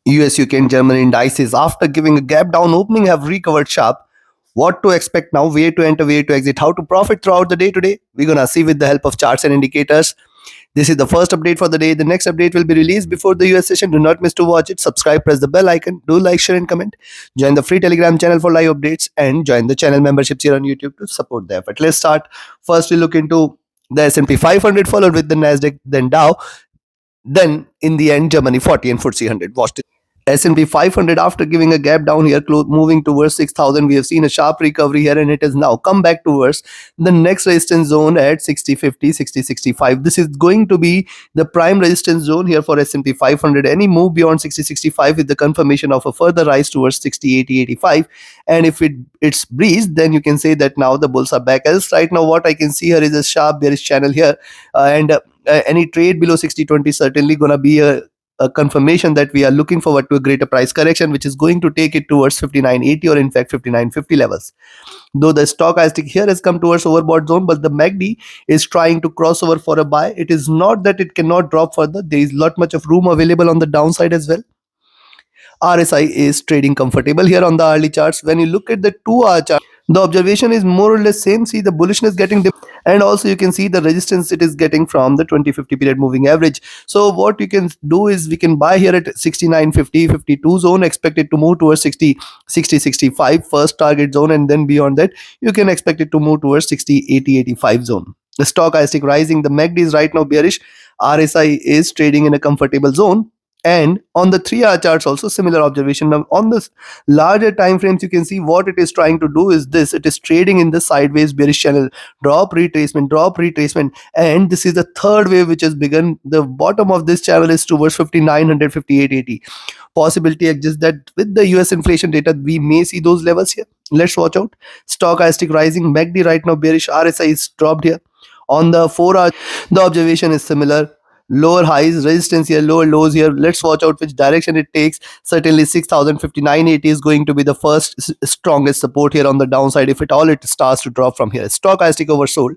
US, UK and Germany indices, after giving a gap down opening, have recovered sharp. What to expect now, where to enter, where to exit, how to profit throughout the day today, we're gonna see with the help of charts and indicators. This is the first update for the day. The next update will be released before the US session. Do not miss to watch it. Subscribe, press the bell icon, do like, share and comment. Join the free Telegram channel for live updates and join the channel memberships here on YouTube to support the effort. Let's start. First we look into the S&P 500 followed with the Nasdaq, then Dow, then in the end Germany40 and FTSE 100. Watch this. S&P 500, after giving a gap down here, moving towards 6,000, we have seen a sharp recovery here and it has now come back towards the next resistance zone at 60.50, 60.65. This is going to be the prime resistance zone here for S&P 500. Any move beyond 60.65 with the confirmation of a further rise towards 60.80, 85. And if it's breached, then you can say that now the bulls are back. As right now what I can see here is a sharp bearish channel here, and any trade below 60.20 certainly gonna be a confirmation that we are looking forward to a greater price correction, which is going to take it towards 59.80 or in fact 59.50 levels. Though the stochastic here has come towards overbought zone, but the MACD is trying to cross over for a buy. It is not that it cannot drop further. There is lot much of room available on the downside as well. RSI is trading comfortable here on the hourly charts. When you look at the 2-hour chart, the observation is more or less same. See the bullishness getting and also you can see the resistance it is getting from the 20-50 period moving average. So what you can do is we can buy here at 69.50, 52 zone, expect it to move towards 60, 60, 65 first target zone, and then beyond that you can expect it to move towards 60, 80, 85 zone. The stochastic rising, the MACD is right now bearish, RSI is trading in a comfortable zone. And on the 3-hour charts also similar observation. Now on the larger time frames you can see what it is trying to do is this: it is trading in the sideways bearish channel, drop retracement, and this is the third wave which has begun. The bottom of this channel is towards 5900, 5880. Possibility exists that with the US inflation data we may see those levels here. Let's watch out. Stochastic rising, MACD right now bearish, RSI is dropped here. On the 4-hour the observation is similar, lower highs, resistance here, lower lows here. Let's watch out which direction it takes. Certainly 6059.80 is going to be the first strongest support here on the downside, if at all it starts to drop from here. Stochastic oversold,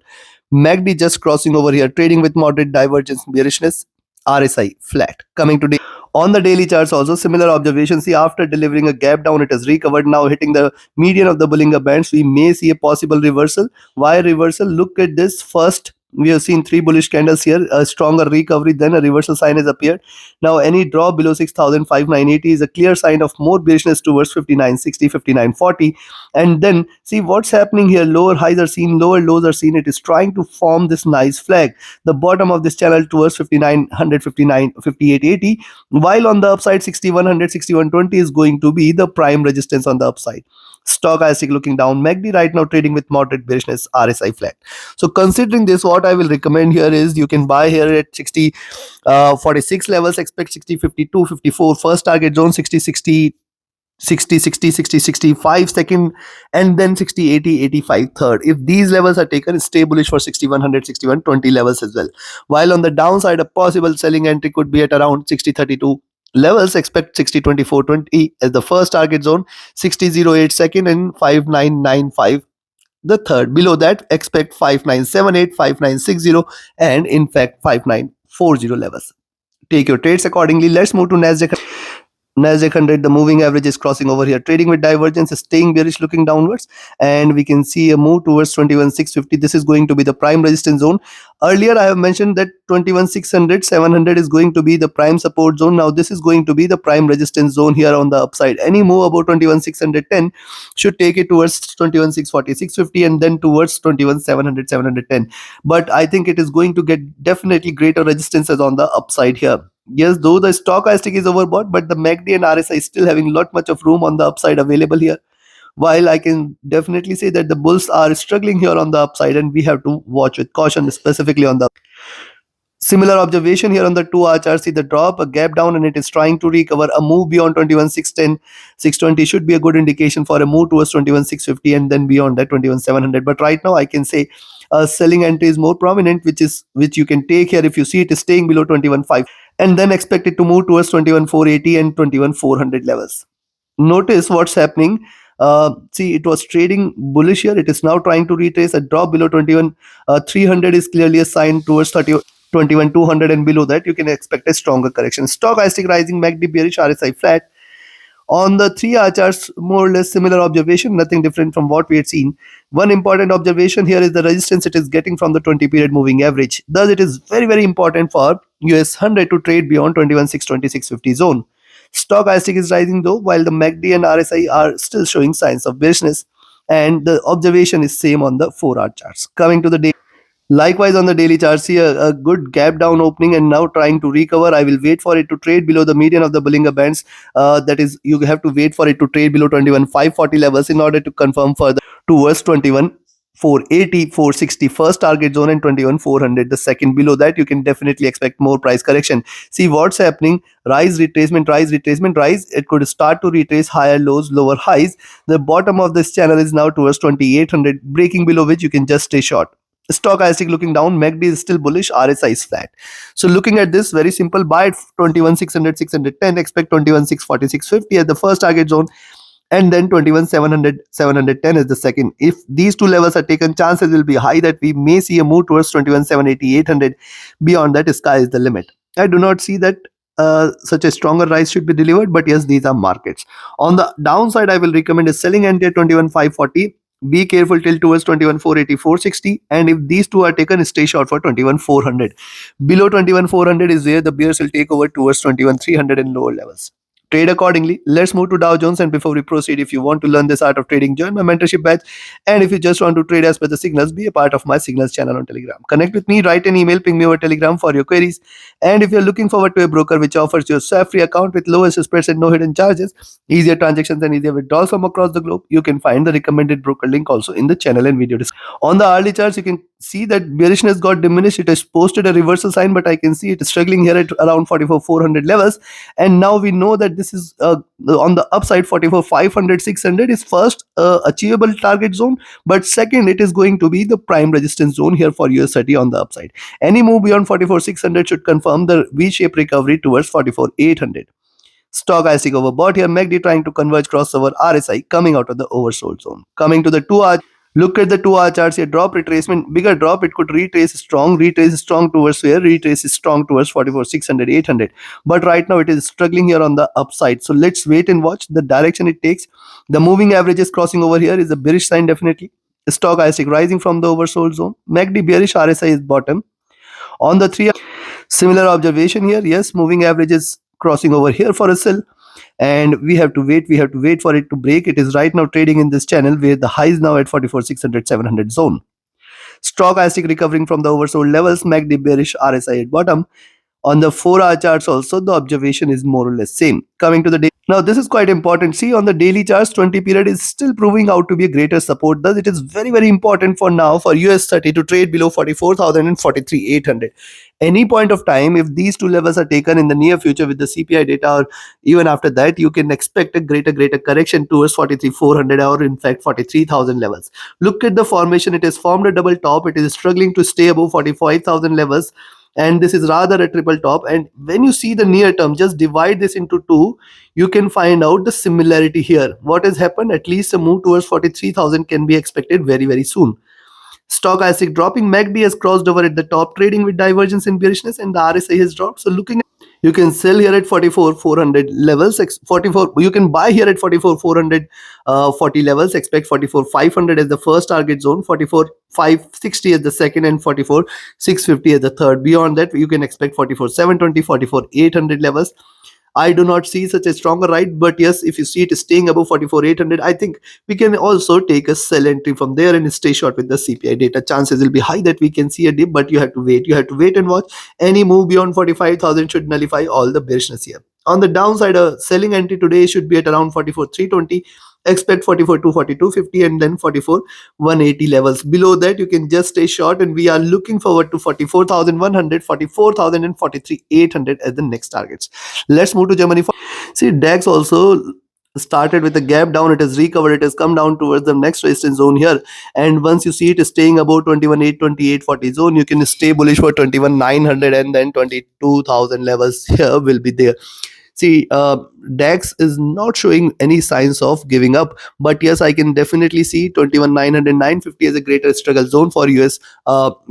MACD just crossing over here, trading with moderate divergence, bearishness, RSI flat. Coming today on the daily charts also similar observation. See, after delivering a gap down it has recovered, now hitting the median of the Bollinger Bands. We may see a possible reversal. Why reversal? Look at this. First we have seen 3 bullish candles here, a stronger recovery, then a reversal sign has appeared. Now any drop below 6,580 is a clear sign of more bearishness towards 59.60, 59.40. And then see what's happening here, lower highs are seen, lower lows are seen. It is trying to form this nice flag, the bottom of this channel towards 5900, 5880, while on the upside 6100, 6120 is going to be the prime resistance on the upside. Stochastic looking down, MACD right now trading with moderate bearishness, RSI flat. So considering this, what I will recommend here is you can buy here at 60 46 levels, expect 60 52 54 first target zone, 60 60 60 60 60 65 second, and then 60 80 85 third. If these levels are taken, stay bullish for 6100, 6120 levels as well. While on the downside a possible selling entry could be at around 60 32 levels, expect 60 24 20 as the first target zone, 60.08 second, and 5995 the third. Below that expect 5978, 5960, and in fact 5940 levels. Take your trades accordingly. Let's move to Nasdaq 100. The moving average is crossing over here, trading with divergence, staying bearish, looking downwards, and we can see a move towards 21,650. This is going to be the prime resistance zone. Earlier I have mentioned that 21,600, 700 is going to be the prime support zone. Now this is going to be the prime resistance zone here on the upside. Any move above 21,610 should take it towards 21,640, 650, and then towards 21,700, 710. But I think it is going to get definitely greater resistances on the upside here. Yes, though the stochastic is overbought, but the MACD and RSI is still having lot much of room on the upside available here. While I can definitely say that the bulls are struggling here on the upside, and we have to watch with caution, specifically on the similar observation here on the 2-hour chart. See the drop, a gap down, and it is trying to recover. A move beyond 21,610, 620 should be a good indication for a move towards 21,650, and then beyond that 21,700. But right now I can say a selling entry is more prominent, which you can take here if you see it is staying below 21,500, and then expect it to move towards 21,480 and 21,400 levels. Notice what's happening. See, it was trading bullish here. It is now trying to retrace. A drop below 21,300 is clearly a sign towards 21,200, and below that you can expect a stronger correction. Stochastic rising, MACD bearish, RSI flat. On the 3-hour charts, more or less similar observation, nothing different from what we had seen. One important observation here is the resistance it is getting from the 20-period moving average. Thus, it is very, very important for US 100 to trade beyond 21,626.50 zone. Stochastic is rising though, while the MACD and RSI are still showing signs of bearishness. And the observation is same on the 4-hour charts. Coming to the day. Likewise, on the daily chart, see a good gap down opening and now trying to recover. I will wait for it to trade below the median of the Bollinger Bands. That is, you have to wait for it to trade below 21,540 levels in order to confirm further towards 21,480, 460 first target zone, and 21,400 the second. Below that, you can definitely expect more price correction. See what's happening. Rise, retracement, rise, retracement, rise. It could start to retrace higher lows, lower highs. The bottom of this channel is now towards 2,800, breaking below which you can just stay short. Stochastic looking down, MACD is still bullish, RSI is flat. So looking at this, very simple, buy at 21,600, 610, expect 21,640, 650 as the first target zone, and then 21,700, 710 is the second. If these two levels are taken, chances will be high that we may see a move towards 21,780, 800. Beyond that, sky is the limit. I do not see that such a stronger rise should be delivered, but yes, these are markets. On the downside, I will recommend a selling entry at 21,540. Be careful till towards 21,480, 460, and if these two are taken, stay short for 21,400. Below 21,400 is where the bears will take over towards 21,300 and lower levels. Trade accordingly. Let's move to Dow Jones, and before we proceed, if you want to learn this art of trading, join my mentorship batch, and if you just want to trade as per the signals, be a part of my signals channel on Telegram. Connect with me, write an email, ping me over Telegram for your queries, and if you're looking forward to a broker which offers you a swap-free account with lowest spreads and no hidden charges, easier transactions and easier withdrawals from across the globe, you can find the recommended broker link also in the channel and video description. On the hourly charts, you can see that bearishness got diminished. It has posted a reversal sign, but I can see it is struggling here at around 44,400 levels, and now we know that this is on the upside. 44,500, 600 is first achievable target zone, but second, it is going to be the prime resistance zone here for US30 on the upside. Any move beyond 44,600 should confirm the V-shaped recovery towards 44,800. Stochastic overbought here, MACD trying to converge crossover, RSI coming out of the oversold zone. Coming to the 2-hour, look at the 2-hour charts here. Drop retracement, bigger drop. It could retrace strong towards where? Retrace is strong towards 44,600, 800. But right now it is struggling here on the upside. So let's wait and watch the direction it takes. The moving averages crossing over here is a bearish sign definitely. Stochastic rising from the oversold zone. MACD bearish, RSI is bottom. On the 3-hour, similar observation here. Yes, moving averages crossing over here for a sell, and we have to wait for it to break. It is right now trading in this channel where the high is now at 44,600, 700 zone. Stochastic recovering from the oversold levels, MACD bearish, RSI at bottom. On the 4-hour charts also, the observation is more or less same. Coming to the day. Now, this is quite important. See, on the daily charts, 20 period is still proving out to be a greater support. Thus, it is very, very important for now for US30 to trade below 44,000 and 43,800. Any point of time, if these two levels are taken in the near future with the CPI data, or even after that, you can expect a greater correction towards 43,400 or in fact 43,000 levels. Look at the formation. It has formed a double top. It is struggling to stay above 45,000 levels, and this is rather a triple top. And when you see the near term, just divide this into two, you can find out the similarity here. What has happened? At least a move towards 43,000 can be expected very, very soon. Stochastic dropping, MACD has crossed over at the top, trading with divergence and bearishness, and the RSI has dropped. So looking at, you can sell here at 44,400 levels. 44, you can buy here at 44,400 40 levels. Expect 44,500 as the first target zone, 44,560 as the second, and 44,650 as the third. Beyond that, you can expect 44,720, 44,800 levels. I do not see such a stronger ride, but yes, if you see it staying above 44,800, I think we can also take a sell entry from there and stay short with the CPI data. Chances will be high that we can see a dip, but you have to wait. You have to wait and watch. Any move beyond 45,000 should nullify all the bearishness here. On the downside, a selling entry today should be at around 44,320. Expect 44,240, 250, and then 44,180 levels. Below that, you can just stay short, and we are looking forward to 44,100, 44,000, and 43,800 as the next targets. Let's move to Germany. See, DAX also started with a gap down. It has recovered. It has come down towards the next resistance zone here, and once you see it staying above 21,800, 2840 zone, you can stay bullish for 21,900, and then 22,000 levels here will be there. See, DAX is not showing any signs of giving up, but yes, I can definitely see 21,900, 950 as a greater struggle zone for US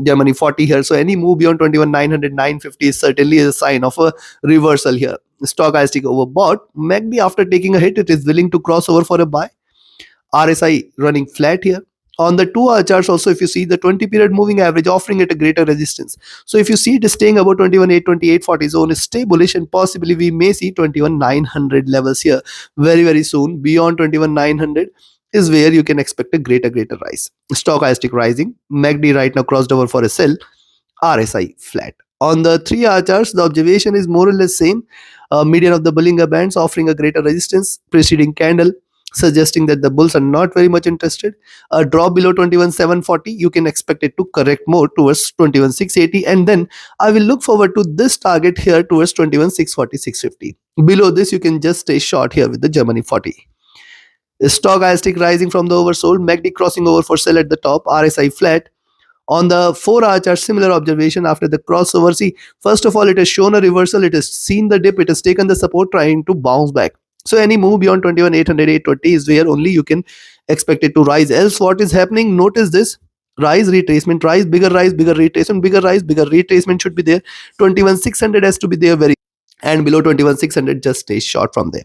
Germany 40 here. So any move beyond 21,900, 950 is certainly a sign of a reversal here. Stochastic overbought. MACD, after taking a hit, it is willing to cross over for a buy. RSI running flat here. On the 2 hour charts also, if you see the 20 period moving average offering it a greater resistance. So if you see it is staying above 21,800, 2840 zone is stay bullish, and possibly we may see 21,900 levels here very soon. Beyond 21,900 is where you can expect a greater rise. Stochastic rising. MACD right now crossed over for a sell. RSI flat. On the 3 hour charts, the observation is more or less same. Median of the Bollinger Bands offering a greater resistance. Preceding candle suggesting that the bulls are not very much interested. A drop below 21,740, you can expect it to correct more towards 21,680, and then I will look forward to this target here towards 21,640, 650. Below this, you can just stay short here with the Germany 40. Stochastic rising from the oversold. MACD crossing over for sell at the top. RSI flat. On the 4 hour chart, similar observation after the crossover. See, first of all, it has shown a reversal. It has seen the dip. It has taken the support, trying to bounce back. So any move beyond 21,800, 820 is where only you can expect it to rise. Else, what is happening? Notice this. Rise, retracement, rise, bigger retracement, bigger rise, bigger retracement should be there. 21,600 has to be there very, and below 21,600 just stay short from there.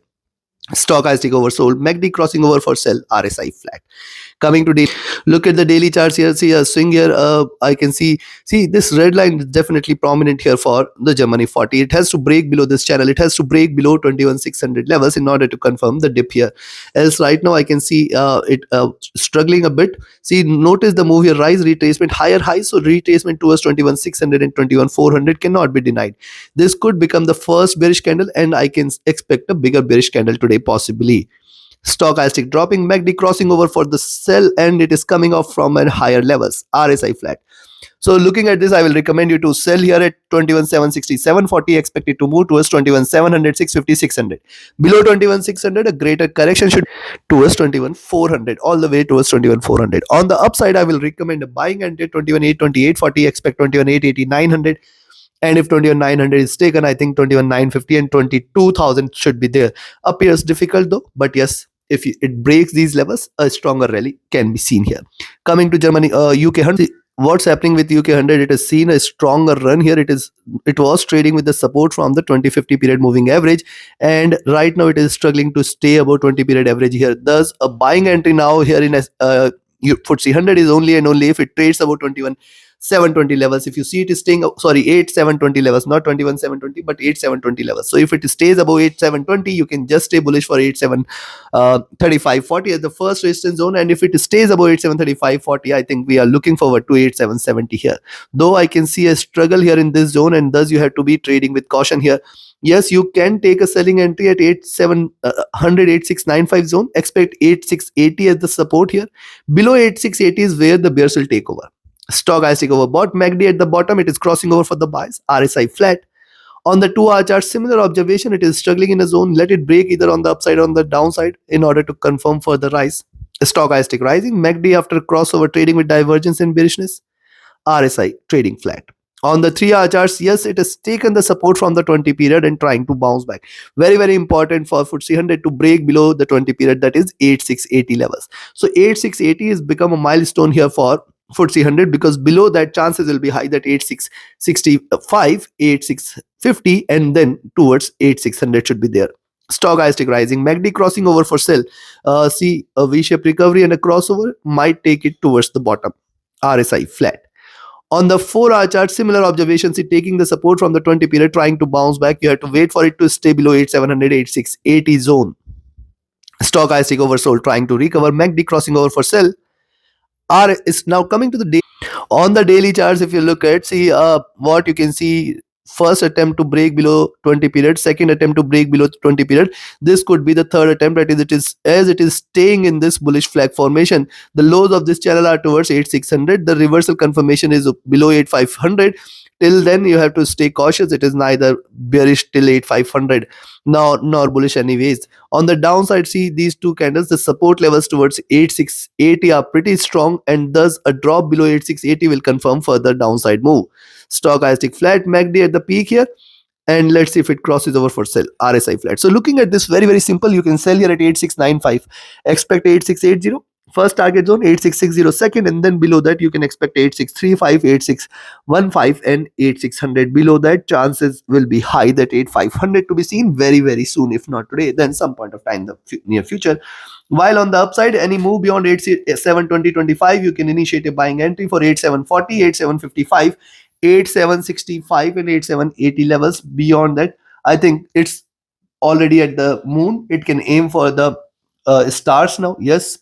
Stochastic oversold. MACD crossing over for sell. RSI flat. Coming to daily, look at the daily charts here. See a swing here. I can see this red line is definitely prominent here for the Germany 40. It has to break below this channel. It has to break below 21,600 levels in order to confirm the dip here. Else, right now I can see it struggling a bit. See, notice the move here. Rise, retracement, higher high. So retracement towards 21,600 and 21,400 cannot be denied. This could become the first bearish candle, and I can expect a bigger bearish candle today possibly. Stochastic dropping. MACD crossing over for the sell, and it is coming off from a higher levels. RSI flat. So looking at this, I will recommend you to sell here at 21,760, 740. Expect it to move towards 21,700, 650, 600. Below 21,600, a greater correction should towards 21,400, all the way towards 21,400. On the upside, I will recommend a buying until 21,820, 2840. Expect 21,880, 900. And if 21,900 is taken, I think 21,950 and 22,000 should be there. Appears difficult though, but yes, if it breaks these levels, a stronger rally can be seen here. Coming to Germany, UK100. What's happening with UK100? It has seen a stronger run here. It was trading with the support from the 20-50 period moving average, and right now it is struggling to stay above 20 period average here. Thus, a buying entry now here in FTSE 100 is only and only if it trades about 21,720 levels. If you see it is staying, 8,720 levels, not 21,720, but 8,720 levels. So if it stays above 8,720, you can just stay bullish for 8,735.40 as the first resistance zone. And if it stays above 8,735.40, I think we are looking forward to 8,770 here. Though I can see a struggle here in this zone, and thus you have to be trading with caution here. Yes, you can take a selling entry at 8,700, 8,695 zone. Expect 8,680 as the support here. Below 8,680 is where the bears will take over. Stochastic overbought. MACD at the bottom, it is crossing over for the buys. RSI flat. On the 2 hour chart, similar observation. It is struggling in a zone. Let it break either on the upside or on the downside in order to confirm further rise. Stochastic rising. MACD after crossover trading with divergence and bearishness. RSI trading flat. On the 3 hour charts, yes, it has taken the support from the 20 period and trying to bounce back. Very important for FTSE 100 to break below the 20 period, that is 8,680 levels. So 8,680 has become a milestone here for FTSE 100, because below that chances will be high, that 8,665, 8,650, and then towards 8,600 should be there. Stochastic rising. MACD crossing over for sell. See a V-shaped recovery and a crossover might take it towards the bottom. RSI flat. On the 4 hour chart, similar observations. It taking the support from the 20 period, trying to bounce back. You have to wait for it to stay below 8,700, 8,680 zone. Stochastic oversold, trying to recover. MACD crossing over for sell. R is now coming to the day. On the daily charts, if you look at, see what you can see. First attempt to break below 20 period, second attempt to break below 20 period. This could be the third attempt. That is, it is staying in this bullish flag formation. The lows of this channel are towards 8,600. The reversal confirmation is below 8,500. Till then, you have to stay cautious. It is neither bearish till 8,500 nor bullish anyways. On the downside, see these two candles, the support levels towards 8,680 are pretty strong, and thus a drop below 8,680 will confirm further downside move. Stochastic flat. MACD at the peak here, and let's see if it crosses over for sell. RSI flat. So looking at this, very simple. You can sell here at 8695, expect 8680. First target zone 8660 second, and then below that you can expect 8635, 8615, and 8600. Below that, chances will be high that 8500 to be seen very soon, if not today, then some point of time in the near future. While on the upside, any move beyond 872025, you can initiate a buying entry for 8740, 8755, 8765, and 8780 levels. Beyond that, I think it's already at the moon. It can aim for the stars now. Yes,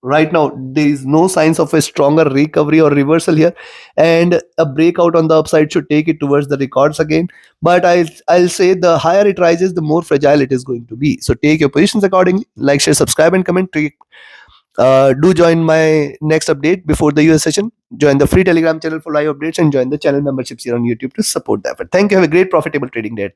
right now there is no signs of a stronger recovery or reversal here, and a breakout on the upside should take it towards the records again. But I'll say the higher it rises, the more fragile it is going to be. So take your positions accordingly. Like, share, subscribe, and comment. Do join my next update before the US session. Join the free Telegram channel for live updates, and join the channel memberships here on YouTube to support the effort. Thank you. Have a great profitable trading day.